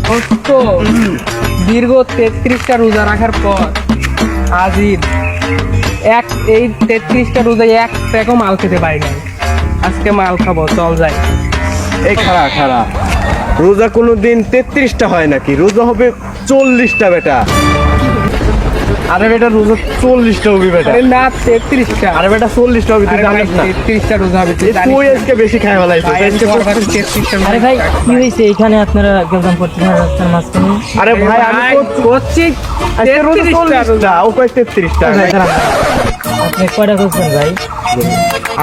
দোস্ত, দীর্ঘ 33টা রোজা রাখার পর আজিব এই 33টা রোজায় এক প্যাকও মাল খেতে পারি নাই। আজকে মাল খাবো, চল যাই। এই খাড়া খাড়া, রোজা কোনো দিন 33টা হয় নাকি? রোজা হবে 40টা বেটা। আরে বেটা রোজা 40টা হবে বেটা। আরে না, 33টা। আরে বেটা 40টা হবে, তুই জানিস না? 33টা রোজা হবে, তুই তুই জানিস না? আজকে বেশি খাই ফেলাইছিস। ভাই, আজকে বরবার 33টা রোজা আরে ভাই রাখা। কি হয়েছে এখানে আপনারা গেলাম করছেন রাস্তার মাঝখানে? আরে ভাই আমি ভাই, করছি করছি আজকে রোজা 33টা রোজা। 40টা, ও কয় 33টা। আপনি কয়টা করছেন ভাই?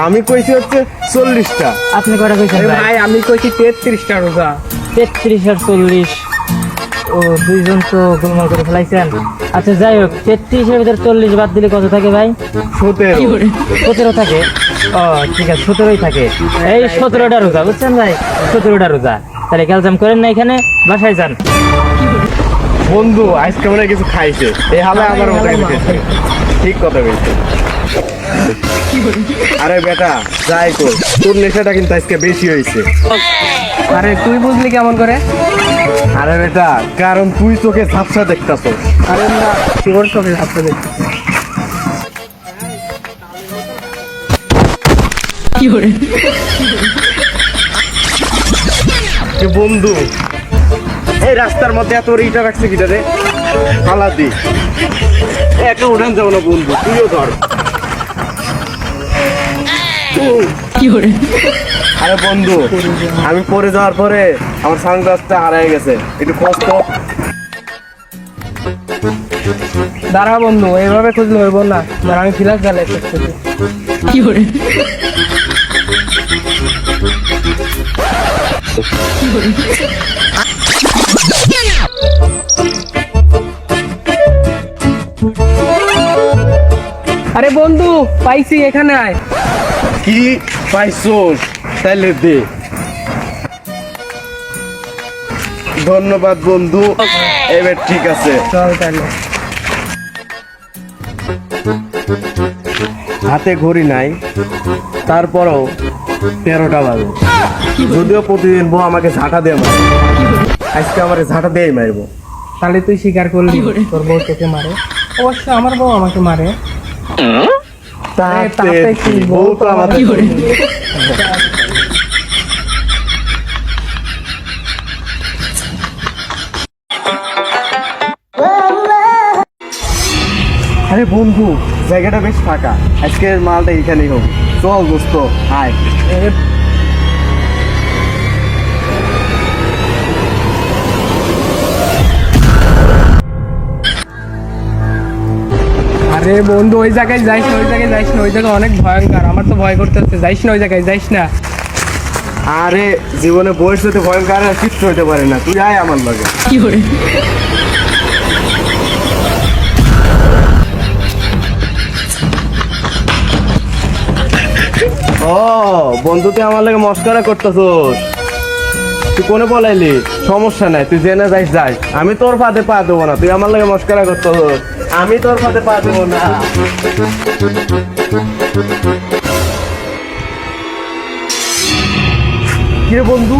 আমি কইছি হচ্ছে 40টা। আপনি কয়টা করছেন আরে ভাই? ভাই, আমি কইছি 33টা রোজা। 33 আর 40, ও দুইজন তো গোলমাল করে ফেলাইছেন। আচ্ছা যাই হোক, 33 এর ভিতরে 40 বাদ দিলে কত থাকে ভাই? 17। 17 থাকে। ও ঠিক আছে, 17ই থাকে। এই 17টা রোজা, বুঝছেন ভাই? 17টা রোজা। তাহলে ক্যালজাম করেন না, এখানে বাসায় যান। বন্ধু আজকে মনে হয় কিছু খাইছে, এই হালে আমার মতো কিছু খাইছে। ঠিক কথা বলছে। আরে বেটা যাই কর, তোর নেশাটা কিন্তু আজকে বেশি হয়েছে। আরে তুই বুঝলি কেমন করে? আরে বেটা কারণ তুই চোখে ঝাপসা দেখতাছ। আরে না, তোর চোখে ভাবতে দেখছি। যে বন্ধু এই রাস্তার মধ্যে এত ইটা রাখছে কিটা রে, ফালা দি একে উঠান যাবো না বন্ধু, তুইও ধর। আরে বন্ধু আমি পরে যাওয়ার পরে আমার সানগ্লাসটা হারাই গেছে, একটু কষ্ট। দাঁড়া বন্ধু, এইভাবে খুঁজলে হইব না। দাঁড়া, আমি ফিলাস জ্বালাই করতেছি। আরে বন্ধু, পাইছি, এখানে আয়। কি পাইছোস? তাইলে দে। ধন্যবাদ বন্ধু, এবার ঠিক আছে। চল তাহলে। হাতে ঘড়ি নাই, তারপরও 13টা বাজে। যদিও প্রতিদিন বউ আমাকে ঝাঁটা দিয়ে মারে, আজকে আমাকে ঝাঁটা দিয়েই মারবো। তাহলে তুই স্বীকার করলি তোর বউ তোকে মারে? অবশ্য আমার বউ আমাকে মারে। তাতে তাতে কি, বউ তো আমাদের। আরে বন্ধু জায়গাটা বেশ ফাঁকা, আজকের মালটা এখানেই হোক। চল দোস্ত আয়। আরে বন্ধু, ওই জায়গায় যাইস না, ওই জায়গায় যাইস না, ওই জায়গা অনেক ভয়ঙ্কর। আমার তো ভয় করতে হচ্ছে। যাইস না ওই জায়গায়, যাইস না। আরে জীবনে বয়স হতে ভয়ঙ্কর আর কিচ্ছু হতে পারে না, তুই আয় আমার লগে। ও বন্ধু তুই আমার লাগে মস্করা করতেছোস? তুই কোনে পলাইলি? সমস্যা নাই, তুই জেনে যাইস যাইস, আমি তোর ফাঁদে পা দেবো না। তুই আমার লাগে মস্করা করতেছোস, আমি তোর ফাঁদে পা দেবো না। কিরে বন্ধু,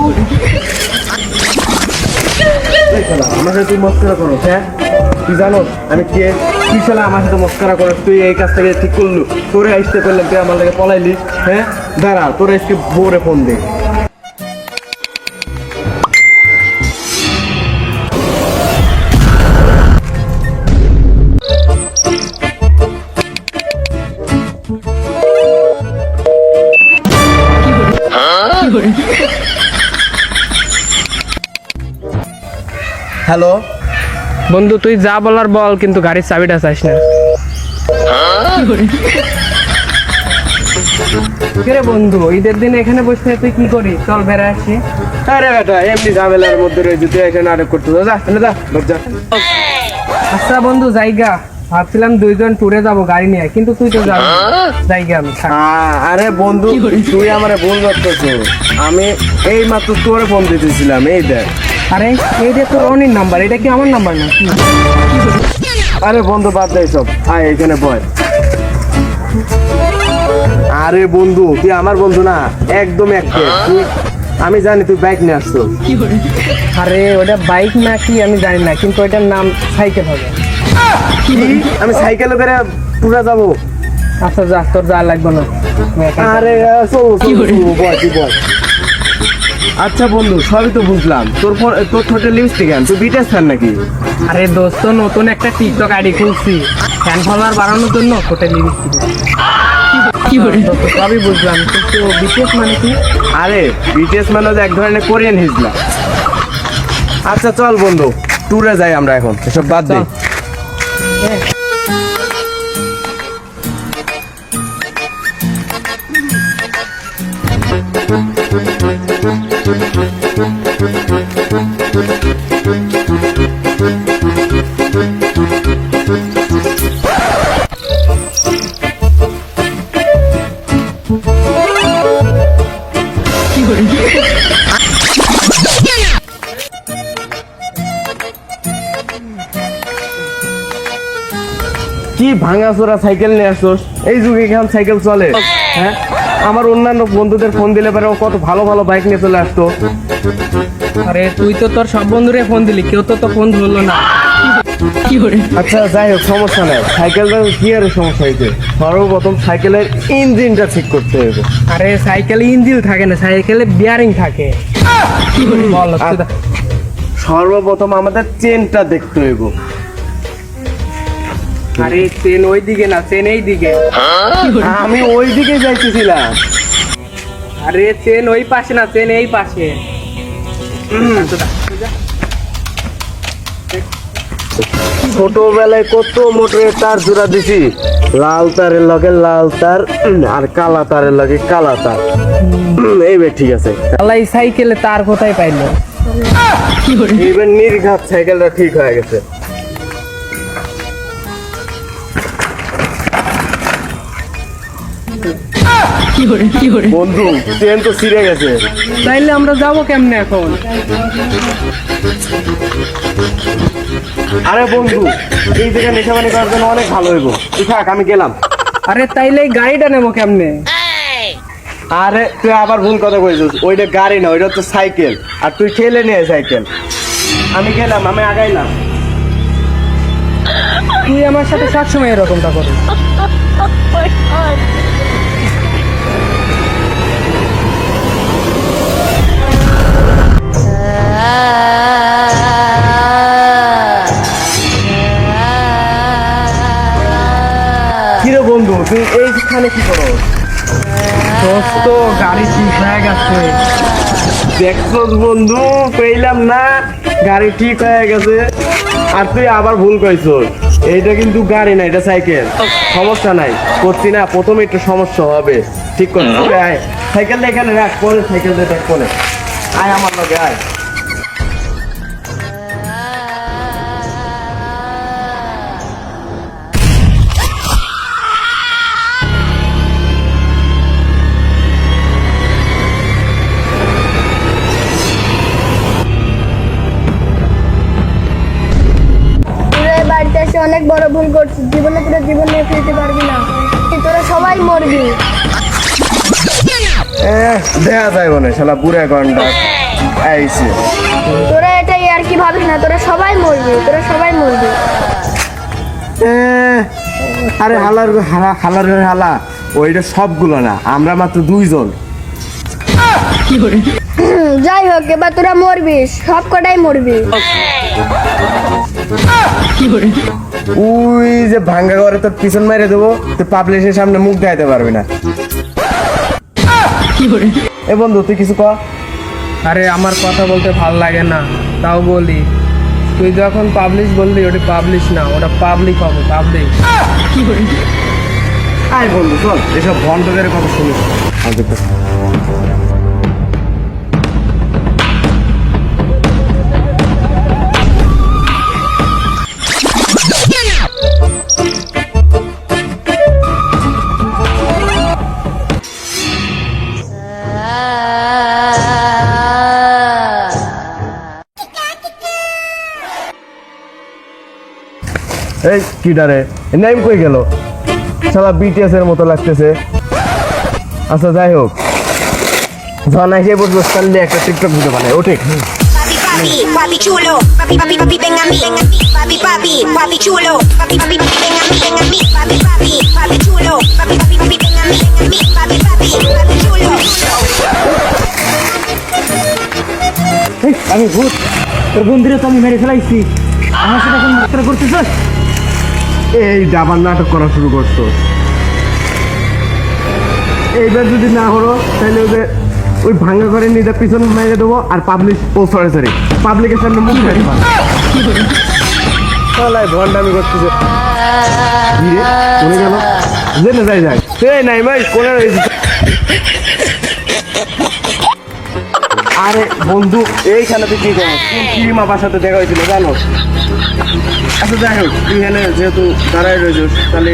এই শালা, আমার সাথে তুই মস্করা করো? হ্যাঁ তুই জানো আমি কে? তুই শালা আমার সাথে মস্করা করো? তুই এই কাজটাকে ঠিক করলু, তোরে আসতে পারলাম, তুই আমার লাগে পলাইলি। হ্যাঁ দাঁড়া, তোরে আজকে বোরে ফোন দে। হ্যালো বন্ধু, তুই যা বলার বল, কিন্তু গাড়ির চাবিটা চাইস না। কিরে বন্ধু, ঈদের দিনে এখানে বসে তুই কি করিস? চল বেড়ে আসি। আরে বেটা এমনি ঝামেলার মধ্যে রয়েছে, তুই এখানে নাটক করতে যা, এনে যা যা। আচ্ছা বন্ধু, জায়গা ভাবছিলাম দুইজন ট্যুরে যাব গাড়ি নিয়ে, কিন্তু তুই তো যাবি। জায়গা আমি থাক। আরে বন্ধু তুই আমারে ভুল করতেছ, আমি এই মাত্র তোরে ফোন দিতেছিলাম, এই দেখ। আরে এইটা তো রনির নাম্বার, এটা কি আমার নাম্বার না? আরে বন্ধু বাদ দে সব, আয় এখানে বয়। আরে বন্ধু তুই আমার বন্ধু না, একদম এক তুই আমি জানি তুই বাইক নিয়ে আসছো। আরে ওটা বাইক নাকি আমি জানি না, কিন্তু ওইটার নাম সাইকেল হবে। কি? আমি সাইকেলে করে পুরা যাবো? আচ্ছা যা, তোর যা লাগবে না, আমি একাই যাবো। আরে চল বল, তুই বল। আচ্ছা বন্ধু, সবই তো বুঝলাম। তোর ঠোঁটে লিপস্টিক কেন? তুই বিটেস ফ্যান নাকি? আরে দোস্ত, নতুন একটা টিকটক আইডি খুলছি, ফ্যান ফলোয়ার বাড়ানোর জন্য হোটেল লিপস্টিক। সবই বুঝলাম, কিন্তু বিশেষ মানে কি? আরে বিটিএস মানে হচ্ছে এক ধরনের কোরিয়ান হিজলা। আচ্ছা চল বন্ধু, ট্যুরে যাই আমরা এখন, এসব বাদ দে। চল। হ্যাঁ। কি ভাঙাচোরা সাইকেল নিয়ে আসছোস? এই যুগে এখন সাইকেল চলে? হ্যাঁ, আমার অন্যান্য বন্ধুদের ফোন দিলে পরে ও কত ভালো ভালো বাইক নিয়ে চলে আসতো। আরে তুই তো তোর সব বন্ধুরে ফোন দিলি, কেউ তো ফোন ধরলো না। আচ্ছা যাই হোক, সমস্যা নাই। সাইকেলটা কি আর সমস্যা হয়েছে? সর্বপ্রথম সাইকেলের ইঞ্জিনটা ঠিক করতে হবে। আরে সাইকেলে ইঞ্জিন থাকে না, সাইকেলে বিয়ারিং থাকে। বল, আর সর্বপ্রথম আমাদের চেনটা দেখতে হইব। আরে চেন ওই দিকে না, চেন এই দিকে। আমি ওই দিকে যাইতেছিলাম। আরে চেন ওই পাশে না, চেন এই পাশে। ছোটবেলায় কত মোটরের তার জোড়া দিছি, লাল তারের লগে লাল তার আর কালা তারের লগে কালা তার। এইবার ঠিক আছে। আল্লাহ, এই সাইকেলে তার কোথায় পাইলো? এইবার নির্ঘাত সাইকেলটা ঠিক হয়ে গেছে। বন্ধু ট্রেন তো ছিঁড়ে গেছে। তাইলে আমরা যাবো কেমনে এখন? আরে বন্ধু, এই জায়গায় নেশাবানি করার জন্য অনেক ভালো হইব। তুই থাক, আমি গেলাম। আরে তাইলে এই গাড়িটা নেবো কেমনে? আরে তুই আবার ভুল কথা কইছিস। ওইটা গাড়ি না, ওইটা তো সাইকেল। আর তুই ঠেলে নিয়ে সাইকেল। আমি গেলাম, আমি আগাইলাম। তুই আমার সাথে সবসময় এরকমটা করিস। কিরে বন্ধু, তুই এইখানে কি করো? দোস্ত, গাড়ি ঠিক হয়ে গেছে। দেখছস বন্ধু, পেলাম না, গাড়ি ঠিক হয়ে গেছে। আর তুই আবার ভুল কইছস। এইটা কিন্তু গাড়ি না, এটা সাইকেল। সমস্যা নাই, করছি না, প্রথমে একটু সমস্যা হবে। ঠিক করে আয়, সাইকেলটা এখানে রাখ, পরে সাইকেলটা দেখ পরে। আয় আমার লগে আয়। বাড়িতে এসে অনেক বড় ভুল করছিস। জীবনে তোরা জীবন নিয়ে ফিরতে পারবি না, তোরা সবাই মরবি। দেখা যায় মনে শালা বুড়া গন্ডা আইছে। তোরা এটা আর কি ভাবিস না, তোরা সবাই মরবি, তোরা সবাই মরবি। আরে হালার হালার হালা, ওইটা সবগুলো না, আমরা মাত্র 2 জন। যাই হোক, এবার তোরা মরবি, সব কটাই মরবি। ওই যে ভাঙ্গা ঘরে তোর পিছন মেরে দেবো, তুই পাবলিশের সামনে মুখ দেখাতে পারবি না। এ বন্ধু, তুই কিছু কর। আরে আমার কথা বলতে ভাল লাগে না, তাও বলি। তুই যখন পাবলিশ বললি, ওটা পাবলিশ না, ওটা পাবলিক হবে, পাবলিক। আয় বন্ধু চল, এসব ভণ্ডদের কথা শুনিস। এই কি ডারে নাইম কই গেল? শালা বিটিএস এর মতো লাগতেছে। আচ্ছা যাই হোক, জানাই যে বসবো তাহলে একটা টিকটক ভিডিও বানাই ওঠে Papi, papi, papi chulo. Papi, papi, papi, ven a mí. Papi, papi, papi chulo. Papi, papi, papi, ven a mí, ven a mí. Papi, papi, papi chulo. Papi, papi, papi, ven a mí, ven a mí. Papi, papi, papi chulo. আমি ভূত তোর বন্ধুরে তো আমি মেরে ফেলাইছি আমার সাথে এখন মাত্রা করতেছ এই ডাবার নাটক করা শুরু করতো এইবার যদি না হলো তাহলে ওই ভাঙ্গা করে নিজে পিছন মেরে দেবো আর পাবলিক সরি পাবলিকের সামনে মুখ মেরে ভন্ডামি করতেছে ধীরে কোনে গেল জেনে যাই যাই এই নাই ভাই কোনে রয়েছে আরে বন্ধু এইখানে তুই কি করো কি মাপার সাথে দেখা হয়েছিল জানো আচ্ছা যাই হোক তুই এখানে যেহেতু দাঁড়াই রয়েছিস তাহলে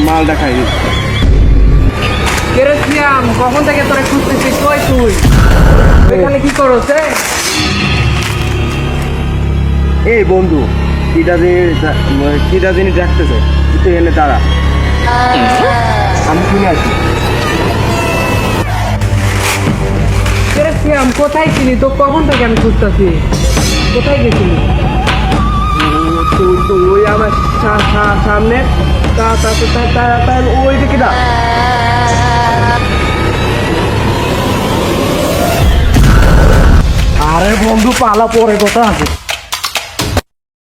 মাল দেখাই কেরেছিয়াম কখন থেকে তোরা খুঁজতেছিস কই তুই এখানে কি করছ এই বন্ধু কিটা জিনিস ডাকতেছে তুই এনে দাঁড়া আমি শুনে আছি কেরেছিয়াম কোথায় ছিলি তো কখন থেকে আমি খুঁজতেছি কোথায় গেছিলি ওই আমার সামনে ওই দিকে দা আরে বন্ধু পালা পরে কথা আছে